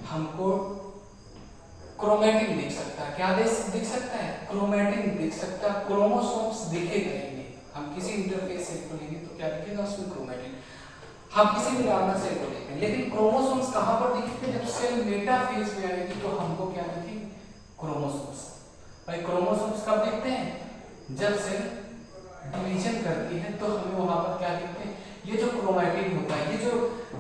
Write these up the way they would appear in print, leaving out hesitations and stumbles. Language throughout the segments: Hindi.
हमको क्रोमेटिन दिख सकता है। क्या दिख सकता है? क्रोमेटिन दिख सकता है, क्रोमोसोम्स दिखेगा ही नहीं। हम किसी इंटरफेस सेल को लेंगे तो क्या दिखेगा उसमें? क्रोमेटिन। हम किसी भी नॉर्मल सेल को लेंगे, लेकिन क्रोमोसोम्स कहाँ पर दिखेंगे? जब सेल मेटाफेज में आएगी तो हमको क्या दिखेंगे? क्रोमोसोम्स। भाई क्रोमोसोम्स कब दिखते हैं? जब सेल डिवीजन करती है तो हमें वहां पर क्या दिखते हैं? ये जो क्रोमेटिन होता है,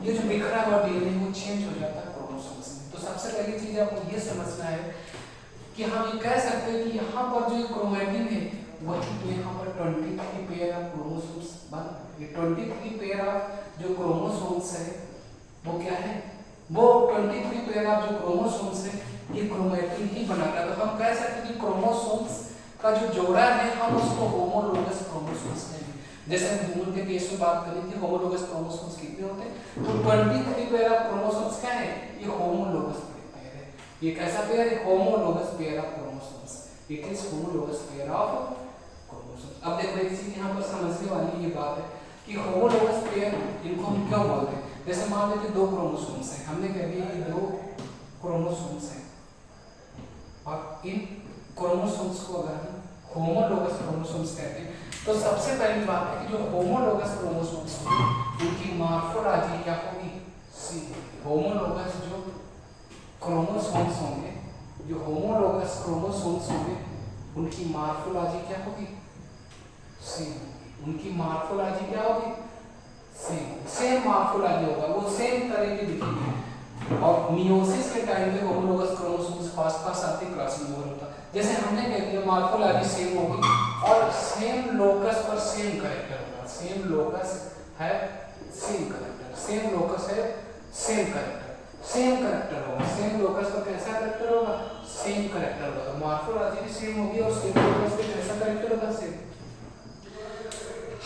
ये जो बिखरा हुआ डीएनए वो चेंज हो जाता है क्रोमोसोम्स में। तो सबसे पहली चीज आपको ये समझना है कि हम ये कह सकते हैं कि यहाँ पर जो क्रोमेटिन है वही तो यहाँ पर 23 पेयर ऑफ क्रोमोसोम्स बन, ये 23 पेयर ऑफ जो क्रोमोसोम्स है वो क्या है? वो 23 पेयर ऑफ जो क्रोमोसोम्स है ये क्रोमेटिन ही बनाता है। तो हम कह सकते हैं कि क्रोमोसोम्स का जो जोड़ा है हम उसको होमोलोगस क्रोमोसोम्स कहेंगे। जैसे हम ह्यूमन के केस में बात करें कि होमोलोगस क्रोमोसोम्स कितने होते हैं, तो 23 पेयर ऑफ क्रोमोसोम्स क्या है? ये होमोलोगस पेयर है। ये कैसा पेयर है? Homologous pair of chromosomes. It is homologous pair of chromosomes. अब देखो एक चीज यहाँ पर समझने वाली ये बात है कि होमोलोगस पेयर इनको हम क्यों बोलते हैं? जैसे मान लेते 2 क्रोमोसोम्स हैं, हमने कह दिया ये 2 क्रोमोसोम्स हैं और इन क्रोमोसोम्स को अगर हम होमोलोगस क्रोमोसोम्स कहते हैं तो सबसे पहली बात है कि जो होमोलोगस क्रोमोसोम्स होंगे उनकी मॉर्फोलॉजी क्या होगी? सी। होमोलोगस जो क्रोमोसोम्स होंगे, जो होमोलोगस क्रोमोसोम्स होंगे उनकी मॉर्फोलॉजी क्या होगी? सी। उनकी मॉर्फोलॉजी क्या होगी? सेम मॉर्फोलॉजी होगा, वो सेम तरह की दिखेगी। और मियोसिस के टाइम पे होमोलोगस क्रोमोसोम्स पास आते क्रॉसिंग ओवर होता। जैसे हमने कह दिया मॉर्फोलॉजी सेम होगी और सेम लोकस पर सेम कैरेक्टर होगा। सेम लोकस है सेम कैरेक्टर, सेम लोकस है सेम कैरेक्टर, सेम कैरेक्टर होगा। सेम लोकस पर कैसा कैरेक्टर होगा? सेम कैरेक्टर होगा। मॉर्फोलॉजी भी सेम होगी और सेम लोकस पे कैसा कैरेक्टर होगा? सेम।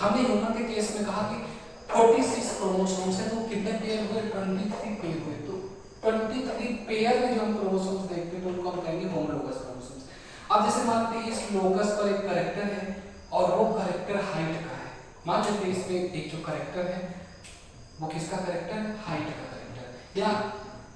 हमने ह्यूमन के केस में कहा कि 46 क्रोमोसोम्स हैं, तो कितने पेयर हुए? 23 पेयर हुए। तो 23 पेयर में जो हम क्रोमोसोम्स देखते हैं तो उनको हम कहेंगे होमोलोगस क्रोमोसोम्स। अब जैसे मानते हैं इस लोकस पर एक कैरेक्टर है और वो कैरेक्टर हाइट का है। मान लेते हैं इसमें एक जो कैरेक्टर है वो किसका कैरेक्टर है? हाइट का कैरेक्टर, या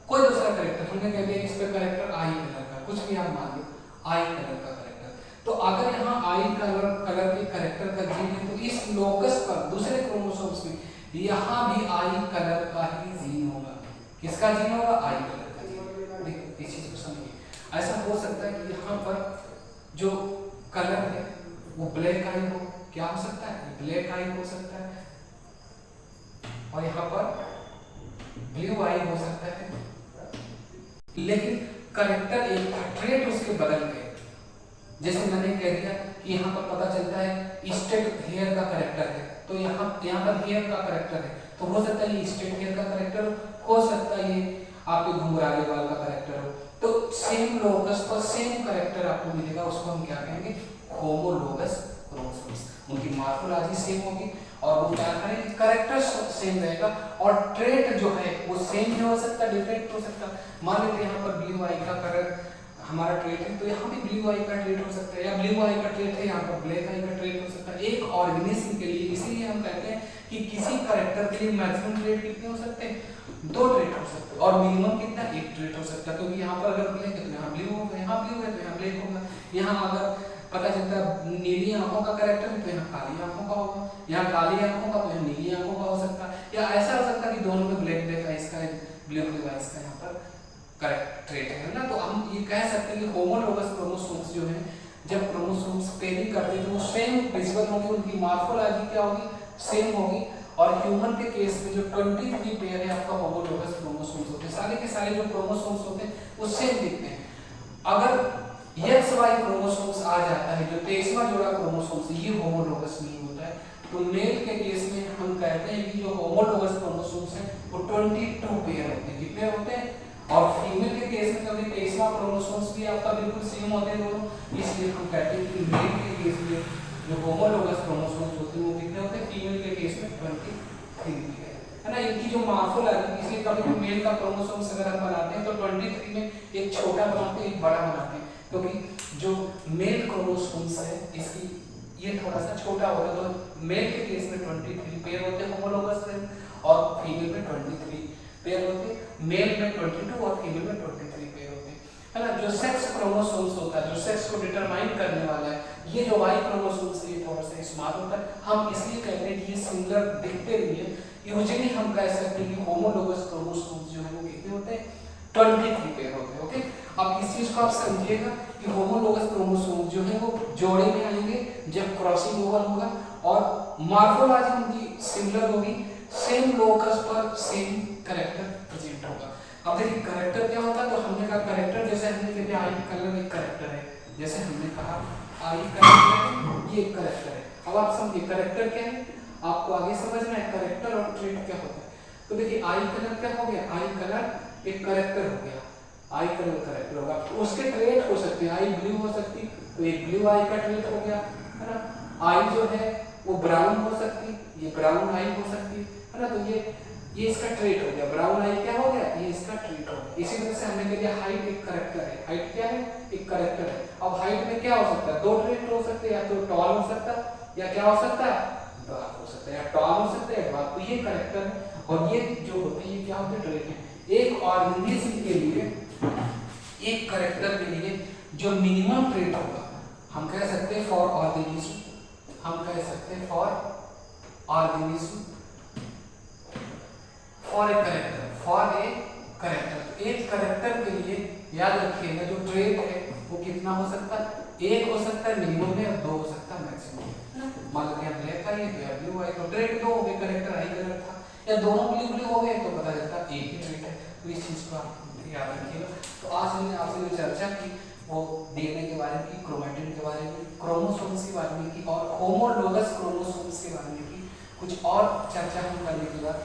कोई दूसरा कैरेक्टर। हमने कह दिया इस पे कैरेक्टर आई कलर का, कुछ भी आप मान लो आई कलर का कैरेक्टर। तो अगर यहाँ आई कलर के कैरेक्टर का जीन है तो इस लोकस पर दूसरे क्रोमोसोम्स में यहाँ भी आई कलर का ही जीन होगा। किसका जीन होगा? आई कलर का जीन। देखो इस चीज को समझिए। ऐसा हो सकता है कि यहाँ पर जो कलर है वो ब्लैक आई हो। क्या हो सकता है? ब्लैक आई हो सकता है। और यहाँ पर ब्लू आई हो सकता है, लेकिन कैरेक्टर एक था, ट्रेट उसके बदल गए। जैसे मैंने कह दिया कि यहाँ पर पता चलता है स्ट्रेट हेयर का कैरेक्टर है, तो यहाँ पर हेयर का कैरेक्टर है, तो हो सकता है ये स्ट्रेट हेयर का कैरेक्टर हो सकता है ये आपके घुंघराले बाल का कैरेक्टर हो। तो सेम लोकस पर सेम कैरेक्टर आपको मिलेगा, उसको हम क्या कहेंगे? Homologous chromosomes. उनकी मॉर्फोलॉजी सेम होगी और वो क्या करेंगे? कैरेक्टर सेम रहेगा और ट्रेट जो है वो सेम भी हो सकता है, डिफरेंट हो सकता है। मान लेते हैं यहाँ पर ब्लू आई का कलर हमारा ट्रेट है तो यहाँ भी ब्लू आई का ट्रेट हो सकता है, या ब्लू आई का ट्रेट है यहाँ पर ब्लैक आई का ट्रेट हो सकता है। एक ऑर्गेनिज्म के लिए इसीलिए हम कहते हैं कि किसी कैरेक्टर के लिए मैक्सिमम ट्रेट कितने हो सकते हैं? 2 ट्रेट हो सकते हैं और मिनिमम कितना? 1 ट्रेट हो सकता है। क्योंकि यहाँ पर अगर ब्लैक है तो यहाँ ब्लू होगा, यहाँ ब्लू है तो यहाँ ब्लैक होगा। यहाँ अगर पता चलता है नीली आंखों का कैरेक्टर है तो यहाँ काली आंखों का होगा, यहाँ काली आंखों का तो यहाँ नीली आंखों का हो सकता है, या ऐसा हो सकता है कि दोनों में ब्लैक ब्लैक आइस का ब्लू ब्लू आइस का यहाँ पर करेक्ट ट्रेट है ना। तो हम ये कह सकते हैं कि होमोलोगस क्रोमोसोम्स जो है जब क्रोमोसोम्स पेयरिंग करते हैं तो वो सेम विजिबल होंगे, उनकी मॉर्फोलॉजी क्या होगी? सेम होगी। और ह्यूमन के केस में जो 23 पेयर है आपका होमोलोगस क्रोमोसोम्स होते हैं, सारे के सारे जो क्रोमोसोम्स होते हैं वो सेम दिखते हैं। अगर XY क्रोमोसोम्स आ जाता है, जो 23वां जोड़ा क्रोमोसोम्स, ये होमोलोगस नहीं होता है। तो मेल के केस में हम कहते हैं कि जो होमोलोगस क्रोमोसोम्स हैं वो 22 पेयर होते हैं। कितने होते हैं? और फीमेल के केस में कभी 23वां क्रोमोसोम्स भी आपका बिल्कुल सेम होते हैं दोनों, इसलिए हम कहते हैं कि मेल के केस में जो होमोलोगस क्रोमोसोम्स होते हैं वो कितने होते हैं? फीमेल के केस में 23 है ना। इनकी जो मॉर्फोलॉजी, इसलिए कभी भी मेल का क्रोमोसोम्स अगर हम बनाते हैं तो 23 में एक छोटा बनाते हैं एक बड़ा बनाते हैं, क्योंकि जो मेल क्रोमोसोम्स है इसकी ये थोड़ा सा छोटा होगा। तो मेल के केस में 23 पेयर होते हैं होमोलोगस में और फीमेल में 23 पेयर होते हैं, मेल में 22 और फीमेल में 23 पेयर होते हैं, है ना। जो सेक्स क्रोमोसोम्स होता है, जो सेक्स को डिटरमाइन करने वाला है, ये जो वाई क्रोमोसोम्स है, ये थोड़ा सा स्मॉल होता है। हम इसलिए कहते हैं कि ये सिमिलर दिखते नहीं है। यूजुअली हम कह सकते हैं कि होमोलोगस क्रोमोसोम्स जो है वो कितने होते हैं, 23 पेयर होते हैं। ओके, अब इस चीज को आप समझिएगा कि होमोलोगस क्रोमोसोम जो है वो जोड़े में आएंगे जब क्रॉसिंग ओवर होगा और मॉर्फोलॉजी उनकी सिमिलर होगी, सेम लोकस पर सेम कैरेक्टर प्रेजेंट होगा। अब देखिए कैरेक्टर क्या होता है, तो हमने कहा कैरेक्टर, जैसे हमने कहा आई कलर एक कैरेक्टर है, जैसे हमने कहा आई कैरेक्टर है, ये एक कैरेक्टर है। अब आप समझिए कैरेक्टर क्या है, आपको आगे समझना है कैरेक्टर और ट्रेट क्या होता है। तो देखिए आई कलर क्या हो गया, आई कलर एक कैरेक्टर हो गया, आई कलर कैरेक्टर होगा, तो उसके ट्रेट हो सकते हैं, आई ब्लू हो सकती तो एक ब्लू आई का ट्रेट हो गया, है ना। आई जो है वो ब्राउन हो सकती, ये ब्राउन आई हो सकती, है ना। तो ये इसका ट्रेट हो गया, ब्राउन आई क्या हो गया, ये इसका ट्रेट हो गया। इसी तरह से हमने कह दिया हाइट एक कैरेक्टर है, हाइट क्या है, एक कैरेक्टर है। अब हाइट में क्या हो सकता है, दो ट्रेट हो सकते हैं, या तो टॉल हो सकता है या क्या हो सकता है, ड्वार्फ हो सकता है, या टॉल हो सकता है ड्वार्फ। तो ये कैरेक्टर है और ये जो होते हैं ये क्या होते हैं, ट्रेट है। एक ऑर्गेनिज्म के लिए, एक कैरेक्टर के लिए जो मिनिमम ट्रेट होगा, हम कह सकते हैं फॉर ऑर्गेनिज्म, हम कह सकते हैं for organism, for a character, for a character. एक कैरेक्टर के लिए याद रखिएगा जो ट्रेट है वो कितना हो सकता है, एक हो सकता है मिनिमम में और दो हो सकता है मैक्सिमम में। मान लो कि हम ब्लैक आई है, ब्लू आई, तो ट्रेट दो हो गए, कैरेक्टर आई कलर था, या दोनों ब्लू ब्लू हो गए तो पता चलता है एक ही ट्रेट है। तो इस चीज को आप याद रखिएगा। तो आज हमने आपसे जो चर्चा की वो डीएनए के बारे में की, क्रोमैटिन के बारे में, क्रोमोसोम्स के बारे में की और होमोलोगस क्रोमोसोम्स के बारे में की। कुछ और चर्चा हम करने के बाद